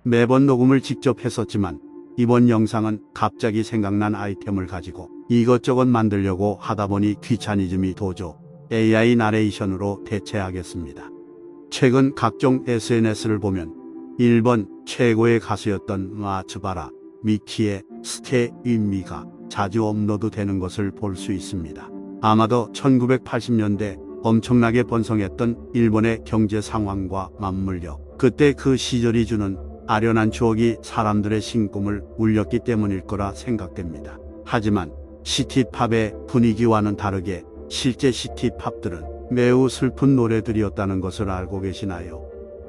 매번 녹음을 직접 했었지만 이번 영상은 갑자기 생각난 아이템을 가지고 이것저것 만들려고 하다 보니 귀차니즘이 도죠. AI 나레이션으로 대체하겠습니다. 최근 각종 SNS를 보면 일본 최고의 가수였던 마츠바라 미키의 스테이미가 자주 업로드되는 것을 볼 수 있습니다. 아마도 1980년대 엄청나게 번성했던 일본의 경제 상황과 맞물려 그때 그 시절이 주는 아련한 추억이 사람들의 심금을 울렸기 때문일 거라 생각됩니다. 하지만 시티팝의 분위기와는 다르게 실제 시티팝들은 매우 슬픈 노래들이었다는 것을 알고 계시나요?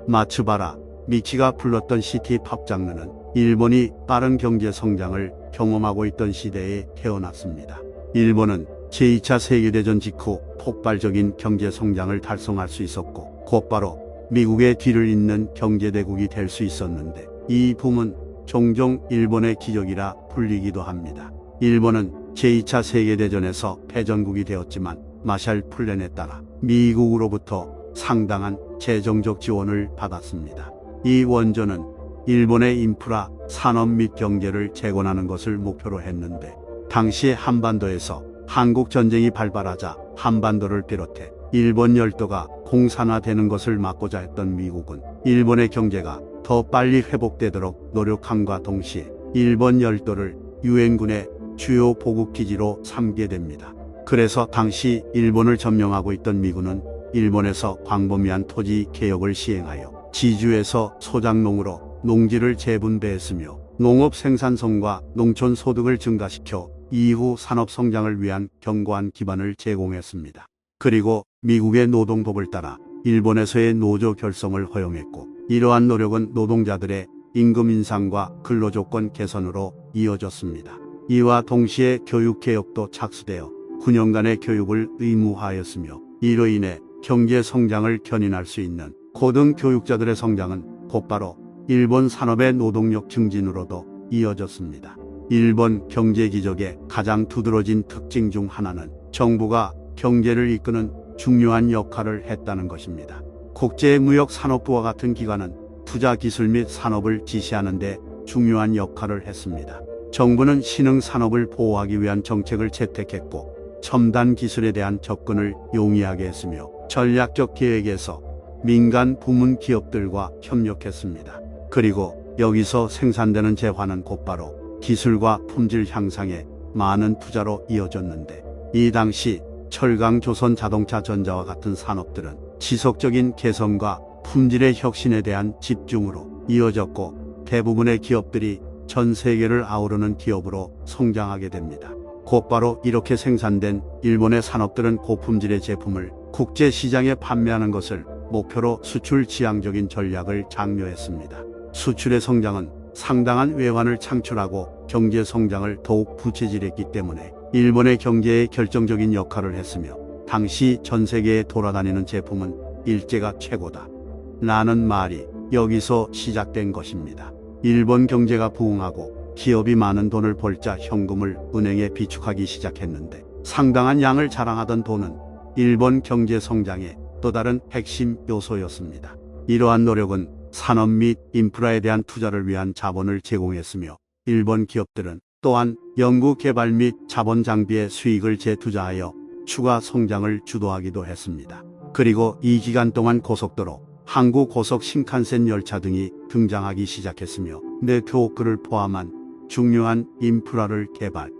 마츠바라 미키가 불렀던 시티팝 장르는 일본이 빠른 경제 성장을 경험하고 있던 시대에 태어났습니다. 일본은 제2차 세계대전 직후 폭발적인 경제 성장을 달성할 수 있었고 곧바로 미국의 뒤를 잇는 경제대국이 될 수 있었는데 이 붐은 종종 일본의 기적이라 불리기도 합니다. 일본은 제2차 세계대전에서 패전국이 되었지만 마샬 플랜에 따라 미국으로부터 상당한 재정적 지원을 받았습니다. 이 원조는 일본의 인프라, 산업 및 경제를 재건하는 것을 목표로 했는데 당시 한반도에서 한국 전쟁이 발발하자 한반도를 비롯해 일본 열도가 공산화되는 것을 막고자 했던 미국은 일본의 경제가 더 빨리 회복되도록 노력함과 동시에 일본 열도를 유엔군의 주요 보급기지로 삼게 됩니다. 그래서 당시 일본을 점령하고 있던 미군은 일본에서 광범위한 토지 개혁을 시행하여 지주에서 소작농으로 농지를 재분배했으며 농업 생산성과 농촌 소득을 증가시켜 이후 산업 성장을 위한 견고한 기반을 제공했습니다. 그리고 미국의 노동법을 따라 일본에서의 노조 결성을 허용했고 이러한 노력은 노동자들의 임금 인상과 근로조건 개선으로 이어졌습니다. 이와 동시에 교육개혁도 착수되어 9년간의 교육을 의무화하였으며 이로 인해 경제 성장을 견인할 수 있는 고등교육자들의 성장은 곧바로 일본 산업의 노동력 증진으로도 이어졌습니다. 일본 경제 기적의 가장 두드러진 특징 중 하나는 정부가 경제를 이끄는 중요한 역할을 했다는 것입니다. 국제무역산업부와 같은 기관은 투자 기술 및 산업을 지시하는 데 중요한 역할을 했습니다. 정부는 신흥 산업을 보호하기 위한 정책을 채택했고 첨단 기술에 대한 접근을 용이하게 했으며 전략적 계획에서 민간 부문 기업들과 협력했습니다. 그리고 여기서 생산되는 재화는 곧바로 기술과 품질 향상에 많은 투자로 이어졌는데 이 당시 철강, 조선, 자동차, 전자와 같은 산업들은 지속적인 개선과 품질의 혁신에 대한 집중으로 이어졌고 대부분의 기업들이 전 세계를 아우르는 기업으로 성장하게 됩니다. 곧바로 이렇게 생산된 일본의 산업들은 고품질의 제품을 국제시장에 판매하는 것을 목표로 수출 지향적인 전략을 장려했습니다. 수출의 성장은 상당한 외환을 창출하고 경제 성장을 더욱 부채질했기 때문에 일본의 경제에 결정적인 역할을 했으며 당시 전 세계에 돌아다니는 제품은 일제가 최고다 라는 말이 여기서 시작된 것입니다. 일본 경제가 부흥하고 기업이 많은 돈을 벌자 현금을 은행에 비축하기 시작했는데 상당한 양을 자랑하던 돈은 일본 경제 성장의 또 다른 핵심 요소였습니다. 이러한 노력은 산업 및 인프라에 대한 투자를 위한 자본을 제공했으며 일본 기업들은 또한 연구 개발 및 자본 장비의 수익을 재투자하여 추가 성장을 주도하기도 했습니다. 그리고 이 기간 동안 고속도로, 항구 고속 신칸센 열차 등이 등장하기 시작했으며 네트워크를 포함한 중요한 인프라를 개발.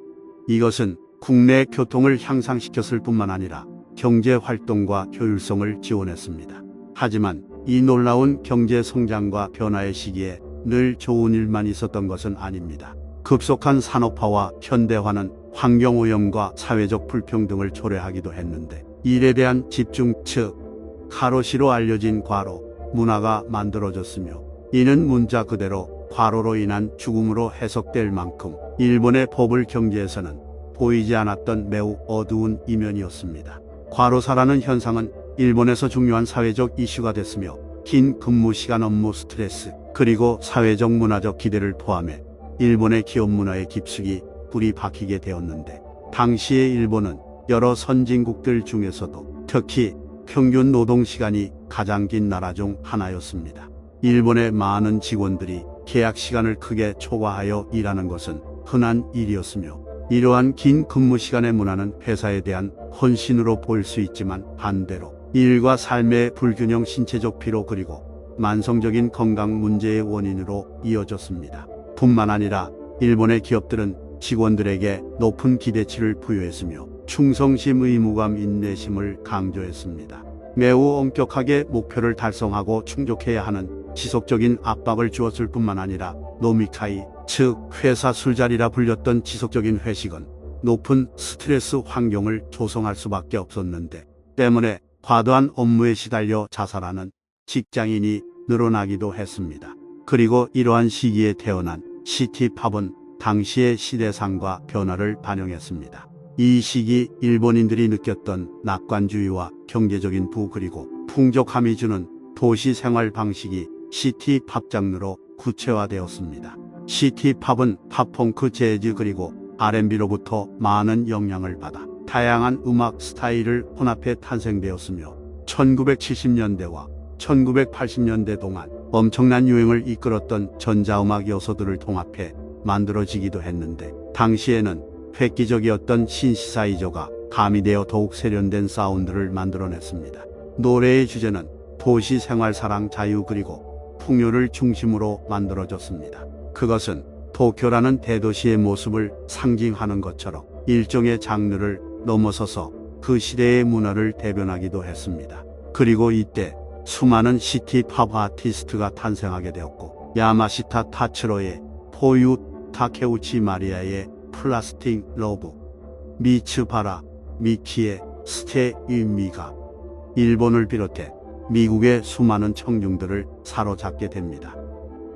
이것은 국내 교통을 향상시켰을 뿐만 아니라 경제 활동과 효율성을 지원했습니다. 하지만 이 놀라운 경제 성장과 변화의 시기에 늘 좋은 일만 있었던 것은 아닙니다. 급속한 산업화와 현대화는 환경오염과 사회적 불평등을 초래하기도 했는데 일에 대한 집중 즉 가로시로 알려진 과로 문화가 만들어졌으며 이는 문자 그대로 과로로 인한 죽음으로 해석될 만큼 일본의 버블 경제에서는 보이지 않았던 매우 어두운 이면이었습니다. 과로사라는 현상은 일본에서 중요한 사회적 이슈가 됐으며 긴 근무시간 업무 스트레스 그리고 사회적 문화적 기대를 포함해 일본의 기업 문화에 깊숙이 뿌리 박히게 되었는데 당시의 일본은 여러 선진국들 중에서도 특히 평균 노동시간이 가장 긴 나라 중 하나였습니다. 일본의 많은 직원들이 계약 시간을 크게 초과하여 일하는 것은 흔한 일이었으며 이러한 긴 근무 시간의 문화는 회사에 대한 헌신으로 보일 수 있지만 반대로 일과 삶의 불균형, 신체적 피로 그리고 만성적인 건강 문제의 원인으로 이어졌습니다. 뿐만 아니라 일본의 기업들은 직원들에게 높은 기대치를 부여했으며 충성심, 의무감, 인내심을 강조했습니다. 매우 엄격하게 목표를 달성하고 충족해야 하는 지속적인 압박을 주었을 뿐만 아니라 노미카이, 즉 회사 술자리라 불렸던 지속적인 회식은 높은 스트레스 환경을 조성할 수밖에 없었는데 때문에 과도한 업무에 시달려 자살하는 직장인이 늘어나기도 했습니다. 그리고 이러한 시기에 태어난 시티팝은 당시의 시대상과 변화를 반영했습니다. 이 시기 일본인들이 느꼈던 낙관주의와 경제적인 부 그리고 풍족함이 주는 도시 생활 방식이 시티팝 장르로 구체화되었습니다. 시티팝은 팝펑크, 재즈 그리고 R&B로부터 많은 영향을 받아 다양한 음악 스타일을 혼합해 탄생되었으며 1970년대와 1980년대 동안 엄청난 유행을 이끌었던 전자음악 요소들을 통합해 만들어지기도 했는데 당시에는 획기적이었던 신시사이저가 가미되어 더욱 세련된 사운드를 만들어냈습니다. 노래의 주제는 도시 생활, 사랑, 자유 그리고 풍요를 중심으로 만들어졌습니다. 그것은 도쿄라는 대도시의 모습을 상징하는 것처럼 일종의 장르를 넘어서서 그 시대의 문화를 대변하기도 했습니다. 그리고 이때 수많은 시티팝 아티스트가 탄생하게 되었고 야마시타 타츠로의 포유, 타케우치 마리아의 플라스틱 러브, 미츠바라 미키의 스테 유미가 일본을 비롯해 미국의 수많은 청중들을 사로잡게 됩니다.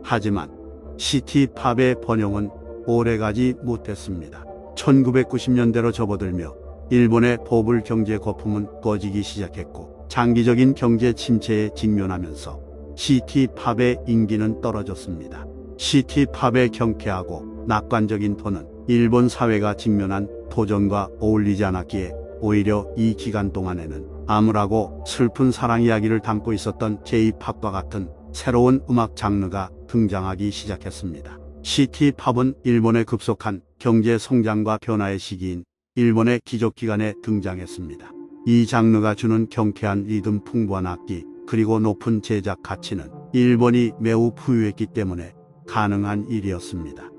하지만 시티팝의 번영은 오래가지 못했습니다. 1990년대로 접어들며 일본의 버블 경제 거품은 꺼지기 시작했고 장기적인 경제 침체에 직면하면서 시티팝의 인기는 떨어졌습니다. 시티팝의 경쾌하고 낙관적인 톤은 일본 사회가 직면한 도전과 어울리지 않았기에 오히려 이 기간 동안에는 암울하고 슬픈 사랑 이야기를 담고 있었던 J-팝과 같은 새로운 음악 장르가 등장하기 시작했습니다. 시티팝은 일본의 급속한 경제 성장과 변화의 시기인 일본의 기적 기간에 등장했습니다. 이 장르가 주는 경쾌한 리듬, 풍부한 악기, 그리고 높은 제작 가치는 일본이 매우 부유했기 때문에 가능한 일이었습니다.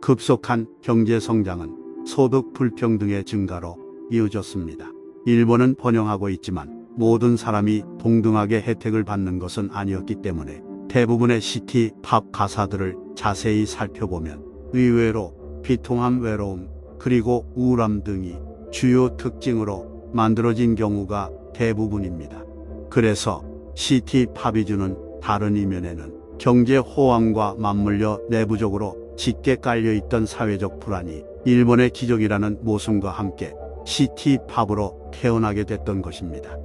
급속한 경제 성장은 소득 불평등의 증가로 이어졌습니다. 일본은 번영하고 있지만 모든 사람이 동등하게 혜택을 받는 것은 아니었기 때문에 대부분의 시티팝 가사들을 자세히 살펴보면 의외로 비통함, 외로움, 그리고 우울함 등이 주요 특징으로 만들어진 경우가 대부분입니다. 그래서 시티팝이 주는 다른 이면에는 경제 호황과 맞물려 내부적으로 짙게 깔려있던 사회적 불안이 일본의 기적이라는 모순과 함께 시티팝으로 태어나게 됐던 것입니다.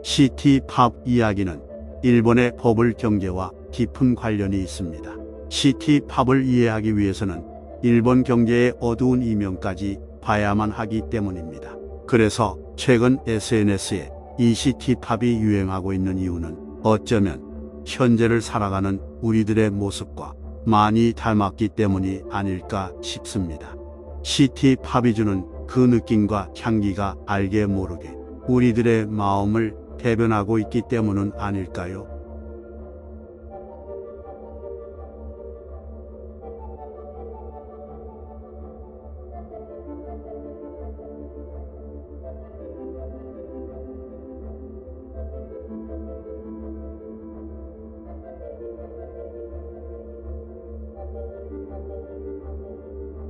시티팝 이야기는 일본의 버블 경제와 깊은 관련이 있습니다. 시티팝을 이해하기 위해서는 일본 경제의 어두운 이면까지 봐야만 하기 때문입니다. 그래서 최근 SNS에 이 시티팝이 유행하고 있는 이유는 어쩌면 현재를 살아가는 우리들의 모습과 많이 닮았기 때문이 아닐까 싶습니다. 시티팝이 주는 그 느낌과 향기가 알게 모르게 우리들의 마음을 대변하고 있기 때문은 아닐까요?